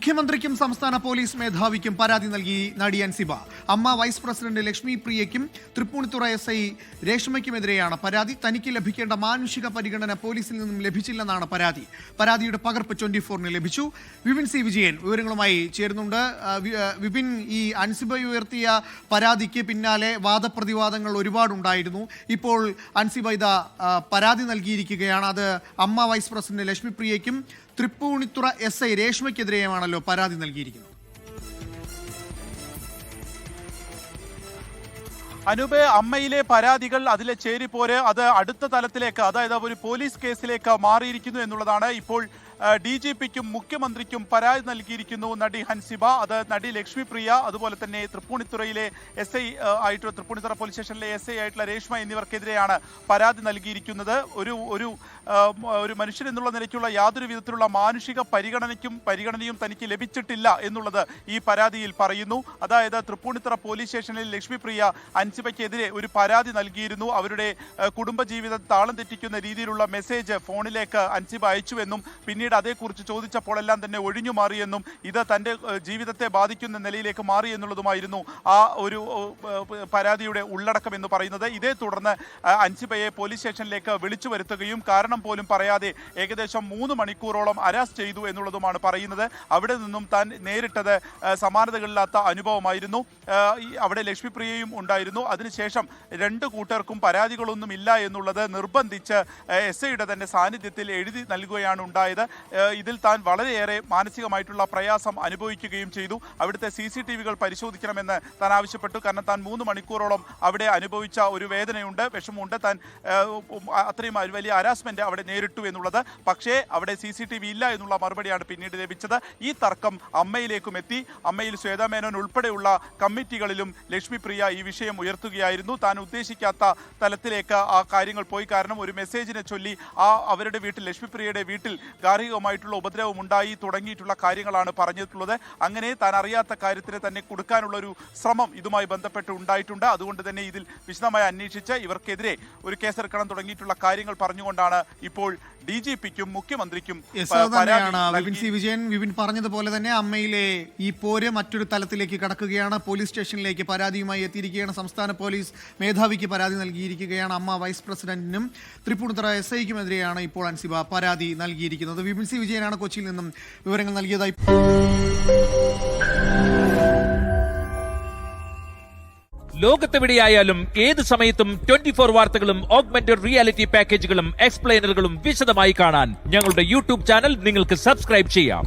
മുഖ്യമന്ത്രിക്കും സംസ്ഥാന പോലീസ് മേധാവിക്കും പരാതി നൽകി നടി അൻസിബ. അമ്മ വൈസ് പ്രസിഡന്റ് ലക്ഷ്മി പ്രിയയ്ക്കും തൃപ്പൂണിത്തുറ SI രേഷ്മയ്ക്കുമെതിരെയാണ് പരാതി. തനിക്ക് ലഭിക്കേണ്ട മാനുഷിക പരിഗണന പോലീസിൽ നിന്നും ലഭിച്ചില്ലെന്നാണ് പരാതി. പരാതിയുടെ പകർപ്പ് 24-ന് ലഭിച്ചു. വിപിൻ സി വിജയൻ വിവരങ്ങളുമായി ചേരുന്നുണ്ട്. വിപിൻ, ഈ അൻസിബ ഉയർത്തിയ പരാതിക്ക് പിന്നാലെ വാദപ്രതിവാദങ്ങൾ ഒരുപാടുണ്ടായിരുന്നു. ഇപ്പോൾ അൻസിബ ഇതാ പരാതി നൽകിയിരിക്കുകയാണ്. അത് അമ്മ വൈസ് പ്രസിഡന്റ് ലക്ഷ്മി പ്രിയയ്ക്കും തൃപ്പൂണിത്തുറ SI രേഷ്മയ്ക്കെതിരെയുമാണല്ലോ പരാതി നൽകിയിരിക്കുന്നത്. അനൂപ്, അമ്മയിലെ പരാതികൾ അതിലെ ചേരിപ്പോര് അത് അടുത്ത തലത്തിലേക്ക്, അതായത് ഒരു പോലീസ് കേസിലേക്ക് മാറിയിരിക്കുന്നു എന്നുള്ളതാണ്. ഇപ്പോൾ DGPക്കും മുഖ്യമന്ത്രിക്കും പരാതി നൽകിയിരിക്കുന്നു നടി ഹൻസിബ. അത് നടി ലക്ഷ്മി പ്രിയ, അതുപോലെ തന്നെ തൃപ്പൂണിത്തുറയിലെ SI ആയിട്ടുള്ള തൃപ്പൂണിത്തുറ പോലീസ് സ്റ്റേഷനിലെ SI ആയിട്ടുള്ള രേഷ്മ എന്നിവർക്കെതിരെയാണ് പരാതി നൽകിയിരിക്കുന്നത്. ഒരു മനുഷ്യൻ എന്നുള്ള നിലയ്ക്കുള്ള യാതൊരു വിധത്തിലുള്ള മാനുഷിക പരിഗണനയും തനിക്ക് ലഭിച്ചിട്ടില്ല എന്നുള്ളത് ഈ പരാതിയിൽ പറയുന്നു. അതായത് തൃപ്പൂണിത്തുറ പോലീസ് സ്റ്റേഷനിൽ ലക്ഷ്മി പ്രിയ അൻസിബയ്ക്കെതിരെ ഒരു പരാതി നൽകിയിരുന്നു. അവരുടെ കുടുംബജീവിതം താളം തെറ്റിക്കുന്ന രീതിയിലുള്ള മെസ്സേജ് ഫോണിലേക്ക് അൻസിബ അയച്ചുവെന്നും പിന്നീട് അതേക്കുറിച്ച് ചോദിച്ചപ്പോഴെല്ലാം തന്നെ ഒഴിഞ്ഞു മാറിയെന്നും ഇത് തൻ്റെ ജീവിതത്തെ ബാധിക്കുന്ന നിലയിലേക്ക് മാറി എന്നുള്ളതുമായിരുന്നു ആ ഒരു പരാതിയുടെ ഉള്ളടക്കം എന്ന് പറയുന്നത്. ഇതേ തുടർന്ന് അൻസിബയെ പോലീസ് സ്റ്റേഷനിലേക്ക് വിളിച്ചു വരുത്തുകയും കാരണം പോലും പറയാതെ ഏകദേശം 3 മണിക്കൂറോളം അറസ്റ്റ് ചെയ്തു എന്നുള്ളതുമാണ് പറയുന്നത്. അവിടെ നിന്നും താൻ നേരിട്ടത് സമാനതകളില്ലാത്ത അനുഭവമായിരുന്നു. അവിടെ ലക്ഷ്മി പ്രിയയും ഉണ്ടായിരുന്നു. അതിനുശേഷം 2 കൂട്ടർക്കും പരാതികളൊന്നും ഇല്ല എന്നുള്ളത് നിർബന്ധിച്ച് SIയുടെ തന്നെ സാന്നിധ്യത്തിൽ എഴുതി നൽകുകയാണ് ഉണ്ടായത്. ഇതിൽ താൻ വളരെയേറെ മാനസികമായിട്ടുള്ള പ്രയാസം അനുഭവിക്കുകയും ചെയ്തു. അവിടുത്തെ CCTVകൾ പരിശോധിക്കണമെന്ന് താൻ ആവശ്യപ്പെട്ടു. കാരണം താൻ 3 മണിക്കൂറോളം അവിടെ അനുഭവിച്ച ഒരു വേദനയുണ്ട്, വിഷമമുണ്ട്. താൻ അത്രയും വലിയ ഹരാസ്മെന്റ് അവിടെ നേരിട്ടു എന്നുള്ളത്. പക്ഷേ അവിടെ CCTV ഇല്ല എന്നുള്ള മറുപടിയാണ് പിന്നീട് ലഭിച്ചത്. ഈ തർക്കം അമ്മയിലേക്കും എത്തി. അമ്മയിൽ ശ്വേതാ മേനോൻ ഉൾപ്പെടെയുള്ള കമ്മിറ്റികളിലും ലക്ഷ്മി പ്രിയ ഈ വിഷയം ഉയർത്തുകയായിരുന്നു. താൻ ഉദ്ദേശിക്കാത്ത തലത്തിലേക്ക് ആ കാര്യങ്ങൾ പോയി. കാരണം ഒരു മെസ്സേജിനെ ചൊല്ലി അവരുടെ വീട്ടിൽ, ലക്ഷ്മി പ്രിയയുടെ വീട്ടിൽ ഗാർഹികമായിട്ടുള്ള ഉപദ്രവം ഉണ്ടായി തുടങ്ങിയിട്ടുള്ള കാര്യങ്ങളാണ് പറഞ്ഞിട്ടുള്ളത്. അങ്ങനെ താൻ അറിയാത്ത കാര്യത്തിന് തന്നെ കൊടുക്കാനുള്ള ഒരു ശ്രമം ഇതുമായി ബന്ധപ്പെട്ട് ഉണ്ടായിട്ടുണ്ട്. അതുകൊണ്ട് തന്നെ ഇതിൽ വിശദമായി അന്വേഷിച്ച് ഇവർക്കെതിരെ ഒരു കേസെടുക്കണം തുടങ്ങിയിട്ടുള്ള കാര്യങ്ങൾ പറഞ്ഞുകൊണ്ടാണ് ഇപ്പോൾ DGPക്കും മുഖ്യമന്ത്രിക്കും വിപിൻ സി വിജയൻ വിപിൻ പറഞ്ഞതുപോലെ തന്നെ അമ്മയിലെ ഈ പോര് മറ്റൊരു തലത്തിലേക്ക് കടക്കുകയാണ്. പോലീസ് സ്റ്റേഷനിലേക്ക് പരാതിയുമായി എത്തിയിരിക്കുകയാണ്. സംസ്ഥാന പോലീസ് മേധാവിക്ക് പരാതി നൽകിയിരിക്കുകയാണ്. അമ്മ വൈസ് പ്രസിഡന്റിനും തൃപ്പൂണിത്തുറ SIക്കുമെതിരെയാണ് ഇപ്പോൾ അൻസിബ പരാതി നൽകിയിരിക്കുന്നത്. വിപിൻ സി വിജയനാണ് കൊച്ചിയിൽ നിന്നും വിവരങ്ങൾ നൽകിയതായി. ലോകത്തെവിടെയായാലും ഏത് സമയത്തും 24 വാർത്തകളും ഓഗ്മെന്റഡ് റിയാലിറ്റി പാക്കേജുകളും എക്സ്പ്ലെയിനറുകളും വിശദമായി കാണാൻ ഞങ്ങളുടെ YouTube ചാനൽ നിങ്ങൾക്ക് സബ്സ്ക്രൈബ് ചെയ്യാം.